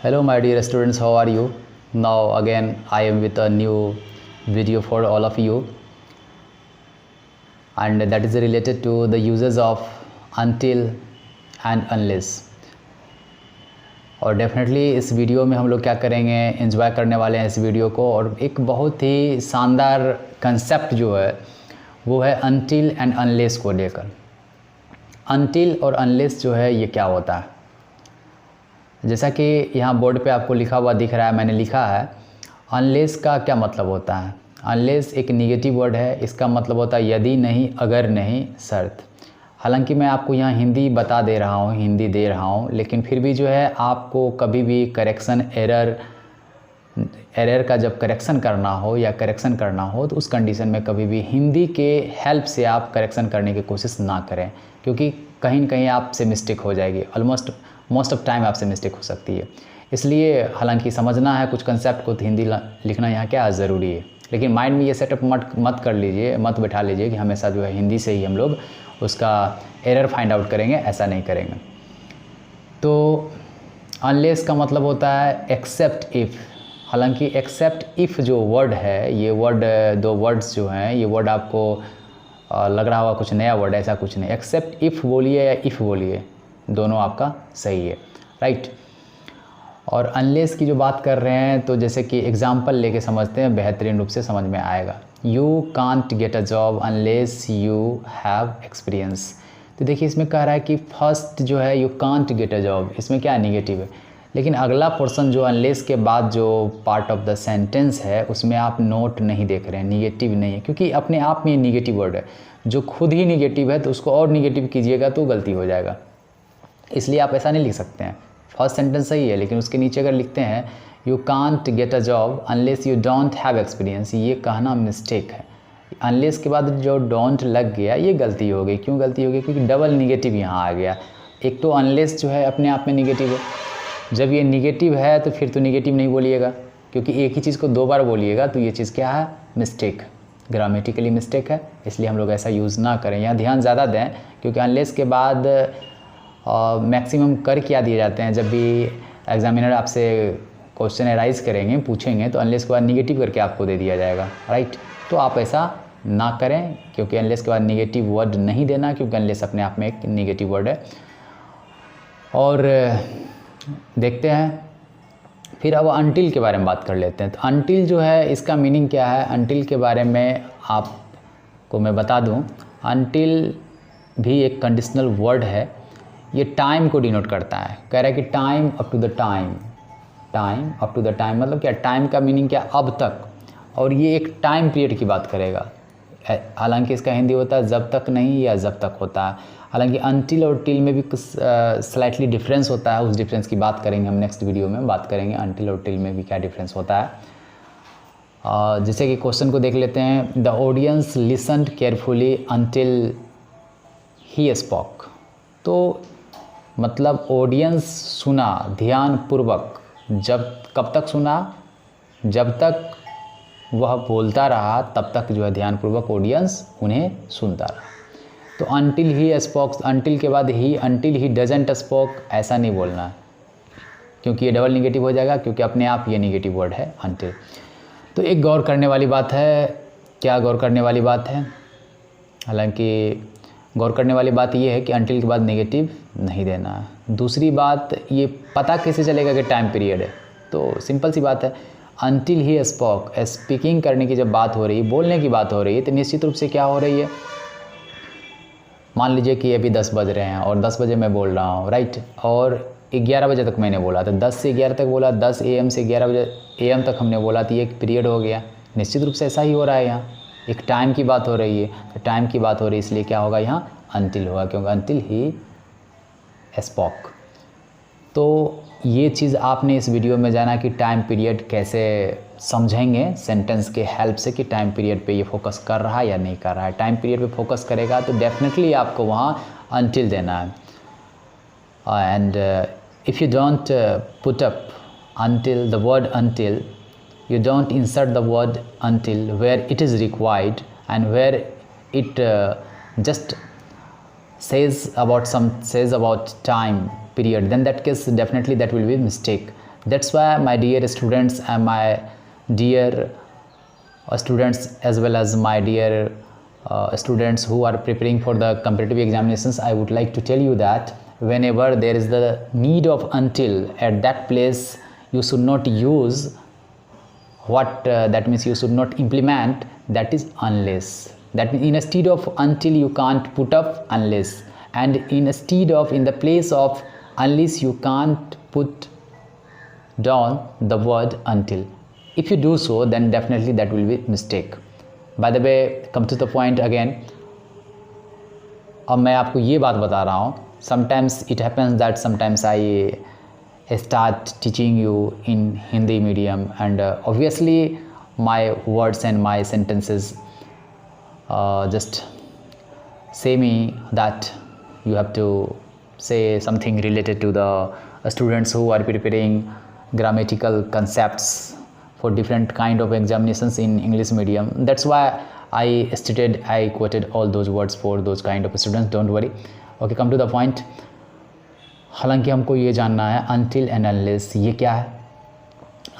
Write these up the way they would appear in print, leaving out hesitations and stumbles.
Hello my dear students, how are you? Now again I am with a new video for all of you, and that is related to the uses of until and unless. और definitely इस video में हम लोग क्या करेंगे, enjoy करने वाले हैं इस वीडियो को। और एक बहुत ही शानदार कंसेप्ट जो है वो है अनटिल एंड अनलेस को लेकर। अनटिल और अनलेस जो है ये क्या होता है, जैसा कि यहाँ बोर्ड पे आपको लिखा हुआ दिख रहा है, मैंने लिखा है अनलेस का क्या मतलब होता है। अनलेस एक निगेटिव वर्ड है, इसका मतलब होता है यदि नहीं, अगर नहीं, शर्त। हालांकि मैं आपको यहाँ हिंदी बता दे रहा हूँ, हिंदी दे रहा हूँ, लेकिन फिर भी जो है आपको कभी भी करेक्शन एरर का जब करेक्शन करना हो या करेक्शन करना हो तो उस कंडीशन में कभी भी हिंदी के हेल्प से आप करेक्शन करने की कोशिश ना करें, क्योंकि कहीं न कहीं आपसे मिस्टेक हो जाएगी। मोस्ट ऑफ टाइम आपसे मिस्टेक हो सकती है। इसलिए हालांकि समझना है कुछ कंसेप्ट को तो हिंदी लिखना यहाँ क्या ज़रूरी है, लेकिन माइंड में ये सेटअप मत कर लीजिए, मत बैठा लीजिए कि हमेशा जो है हिंदी से ही हम लोग उसका एरर फाइंड आउट करेंगे, ऐसा नहीं करेंगे। तो अनलेस का मतलब होता है एक्सेप्ट इफ़। हालांकि एक्सेप्ट इफ़ जो वर्ड है, ये वर्ड, दो वर्ड्स जो हैं, ये वर्ड आपको लग रहा होगा कुछ नया वर्ड, ऐसा कुछ नहीं। एक्सेप्ट इफ़ बोलिए या इफ़ बोलिए, दोनों आपका सही है, राइट। और अनलेस की जो बात कर रहे हैं तो जैसे कि एग्जांपल लेके समझते हैं, बेहतरीन रूप से समझ में आएगा। You can't get a job unless you have experience. तो देखिए इसमें कह रहा है कि फर्स्ट जो है you can't get a job, इसमें क्या निगेटिव है, लेकिन अगला पोर्शन जो अनलेस के बाद जो पार्ट ऑफ द सेंटेंस है उसमें आप नोट नहीं देख रहे हैं, निगेटिव नहीं है, क्योंकि अपने आप में निगेटिव वर्ड है। जो खुद ही निगेटिव है तो उसको और निगेटिव कीजिएगा तो गलती हो जाएगा। इसलिए आप ऐसा नहीं लिख सकते हैं। फर्स्ट सेंटेंस सही है, लेकिन उसके नीचे अगर लिखते हैं you can't get a job unless you don't have experience, ये कहना मिस्टेक है। अनलेस के बाद जो डोंट लग गया ये गलती हो गई। क्यों गलती हो गई? क्योंकि डबल निगेटिव यहाँ आ गया। एक तो अनलेस जो है अपने आप में निगेटिव है, जब ये निगेटिव है तो फिर तो निगेटिव नहीं बोलिएगा, क्योंकि एक ही चीज़ को दो बार बोलिएगा तो ये चीज़ क्या है, मिस्टेक, ग्रामेटिकली मिस्टेक है। इसलिए हम लोग ऐसा यूज़ ना करें, यहाँ ध्यान ज़्यादा दें, क्योंकि अनलेस के बाद मैक्सिमम कर क्या दिए जाते हैं। जब भी एग्जामिनर आपसे क्वेश्चन एराइज करेंगे, पूछेंगे, तो अनलेस के बाद निगेटिव करके आपको दे दिया जाएगा, राइट। तो आप ऐसा ना करें, क्योंकि अनलेस के बाद निगेटिव वर्ड नहीं देना, क्योंकि अनलेस अपने आप में एक निगेटिव वर्ड है। और देखते हैं फिर अब अनटिल के बारे में बात कर लेते हैं। तो अनटिल जो है इसका मीनिंग क्या है, अनटिल के बारे में आपको मैं बता दूं। अनटिल भी एक कंडीशनल वर्ड है, ये टाइम को डिनोट करता है। कह रहा है कि time up to the time, time up to the time मतलब क्या, टाइम का मीनिंग क्या, अब तक। और ये एक टाइम पीरियड की बात करेगा। हालांकि इसका हिंदी होता है जब तक नहीं या जब तक होता है। हालांकि अनटिल और टिल में भी कुछ स्लाइटली डिफरेंस होता है, उस डिफरेंस की बात करेंगे हम नेक्स्ट वीडियो में, बात करेंगे अनटिल और टिल में भी क्या डिफरेंस होता है। जैसे कि क्वेश्चन को देख लेते हैं। The audience listened carefully until he spoke. तो मतलब ऑडियंस सुना ध्यानपूर्वक, कब तक सुना, जब तक वह बोलता रहा तब तक जो है ध्यानपूर्वक ऑडियंस उन्हें सुनता रहा। तो अनटिल ही स्पोक, अनटिल के बाद ही, अनटिल ही डजंट स्पोक ऐसा नहीं बोलना, क्योंकि ये डबल निगेटिव हो जाएगा, क्योंकि अपने आप ये निगेटिव वर्ड है अनटिल। तो एक गौर करने वाली बात है। क्या गौर करने वाली बात है? हालांकि गौर करने वाली बात ये है कि अनटिल के बाद नेगेटिव नहीं देना है। दूसरी बात, ये पता कैसे चलेगा कि टाइम पीरियड है? तो सिंपल सी बात है, अनटिल ही स्पोक, स्पीकिंग करने की जब बात हो रही है, बोलने की बात हो रही है, तो निश्चित रूप से क्या हो रही है। मान लीजिए कि अभी 10 बज रहे हैं और 10 बजे मैं बोल रहा हूँ, राइट, और 11 बजे तक मैंने बोला, तो 10 से 11 तक बोला, 10 AM से 11 बजे AM तक हमने बोला, तो ये एक पीरियड हो गया। निश्चित रूप से ऐसा ही हो रहा है, यहाँ एक टाइम की बात हो रही है। तो टाइम की बात हो रही है, इसलिए क्या होगा, यहाँ अनटिल होगा, क्योंकि अनटिल ही स्पोक। तो ये चीज़ आपने इस वीडियो में जाना कि टाइम पीरियड कैसे समझेंगे सेंटेंस के हेल्प से, कि टाइम पीरियड पे ये फोकस कर रहा है या नहीं कर रहा है। टाइम पीरियड पे फोकस करेगा तो डेफिनेटली आपको वहाँ अनटिल देना है। And if you don't put up until, the word until, you don't insert the word until where it is required and where it just says about time period, then that case definitely that will be mistake. That's why my dear students and my dear students as well as my dear students who are preparing for the competitive examinations, I would like to tell you that whenever there is the need of until, at that place you should not use what that means you should not implement that is unless. That means instead of until you can't put up unless, and instead of in the place of unless you can't put down the word until. If you do so, then definitely that will be mistake. By the way, come to the point again. अब मैं आपको ये बात बता रहा हूँ, sometimes it happens that sometimes I start teaching you in Hindi medium, and obviously my words and my sentences just say me that you have to say something related to the students who are preparing grammatical concepts for different kind of examinations in English medium. That's why I quoted all those words for those kind of students. Don't worry. Okay, come to the point. हालांकि हमको ये जानना है until and unless ये क्या है,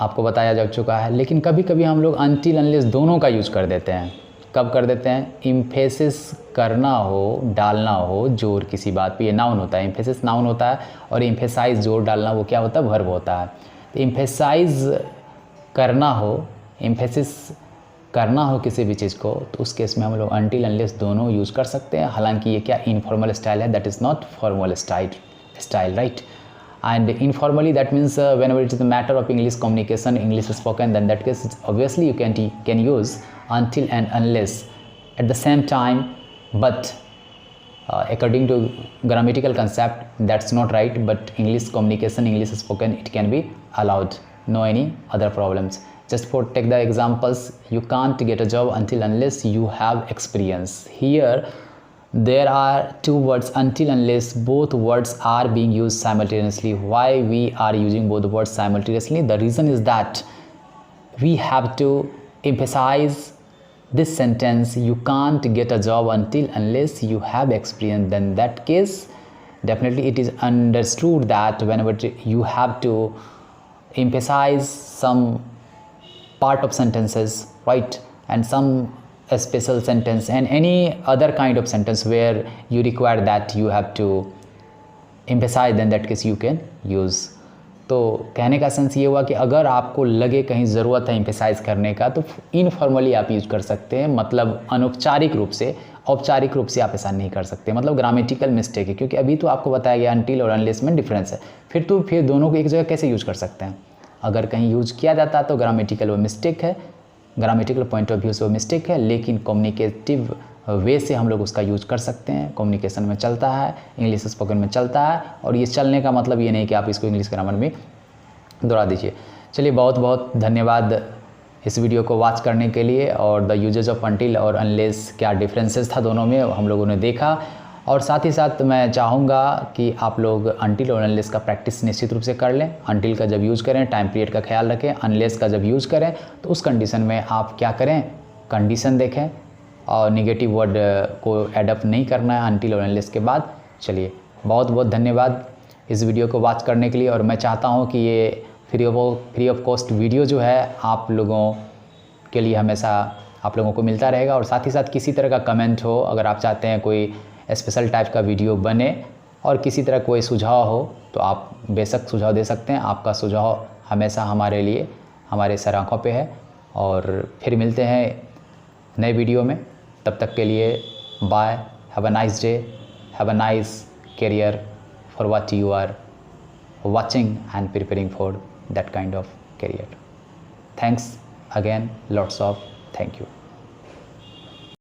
आपको बताया जा चुका है, लेकिन कभी कभी हम लोग until unless दोनों का यूज़ कर देते हैं. कब कर देते हैं? इम्फेसिस करना हो, डालना हो जोर किसी बात पे, ये नाउन होता है. इम्फेसिस नाउन होता है और इम्फेसाइज जोर डालना वो क्या होता है? वर्ब होता है. तो इम्फेसाइज करना हो, इम्फेसिस करना हो किसी भी चीज़ को, तो उस केस में हम लोग until unless दोनों यूज़ कर सकते हैं. हालांकि ये क्या इनफॉर्मल स्टाइल है, that is not formal style, right? And informally, that means whenever it is a matter of English communication, English spoken, then that case obviously you can use until and unless at the same time, but according to grammatical concept that's not right. But English communication, English spoken, it can be allowed, no any other problems. Just for take the examples, you can't get a job until unless you have experience. Here there are two words until unless, both words are being used simultaneously. Why we are using both words simultaneously? The reason is that we have to emphasize this sentence, you can't get a job until unless you have experience. Then that case definitely it is understood that whenever you have to emphasize some part of sentences, right, and some a special sentence and any other kind of sentence where you require that you have to emphasize, then that case you can use. तो कहने का sense ये हुआ कि अगर आपको लगे कहीं ज़रूरत है emphasize करने का, तो इनफॉर्मली आप यूज़ कर सकते हैं. मतलब अनौपचारिक रूप से, औपचारिक रूप से आप ऐसा नहीं कर सकते. मतलब ग्रामेटिकल मिस्टेक है, क्योंकि अभी तो आपको बताया गया until और unless में डिफरेंस है. फिर दोनों को एक जगह कैसे यूज़ कर सकते हैं? अगर कहीं यूज़ किया जाता तो ग्रामेटिकल वो मिस्टेक है, ग्रामेटिकल पॉइंट ऑफ व्यू से वो मिस्टेक है, लेकिन कम्युनिकेटिव वे से हम लोग उसका यूज़ कर सकते हैं. कम्युनिकेशन में चलता है, इंग्लिश स्पोकन में चलता है, और ये चलने का मतलब ये नहीं कि आप इसको इंग्लिश ग्रामर में दोहरा दीजिए. चलिए, बहुत बहुत धन्यवाद इस वीडियो को वॉच करने के लिए. और द यूजेज ऑफ until और unless क्या डिफरेंसेस था दोनों में हम लोगों ने देखा. और साथ ही साथ मैं चाहूँगा कि आप लोग until और unless का प्रैक्टिस निश्चित रूप से कर लें. until का जब यूज़ करें टाइम पीरियड का ख्याल रखें, unless का जब यूज़ करें तो उस कंडीशन में आप क्या करें, कंडीशन देखें और निगेटिव वर्ड को एडअप नहीं करना है until और unless के बाद. चलिए, बहुत बहुत धन्यवाद इस वीडियो को वॉच करने के लिए. और मैं चाहता हूँ कि ये फ्री ऑफ कॉस्ट वीडियो जो है आप लोगों के लिए हमेशा आप लोगों को मिलता रहेगा. और साथ ही साथ किसी तरह का कमेंट हो, अगर आप चाहते हैं कोई स्पेशल टाइप का वीडियो बने और किसी तरह कोई सुझाव हो तो आप बेशक सुझाव दे सकते हैं. आपका सुझाव हमेशा हमारे लिए हमारे सर आँखों पे है. और फिर मिलते हैं नए वीडियो में. तब तक के लिए bye. Have a nice day, have a nice career for what you are watching and preparing for that kind of career. Thanks again, lots of thank you.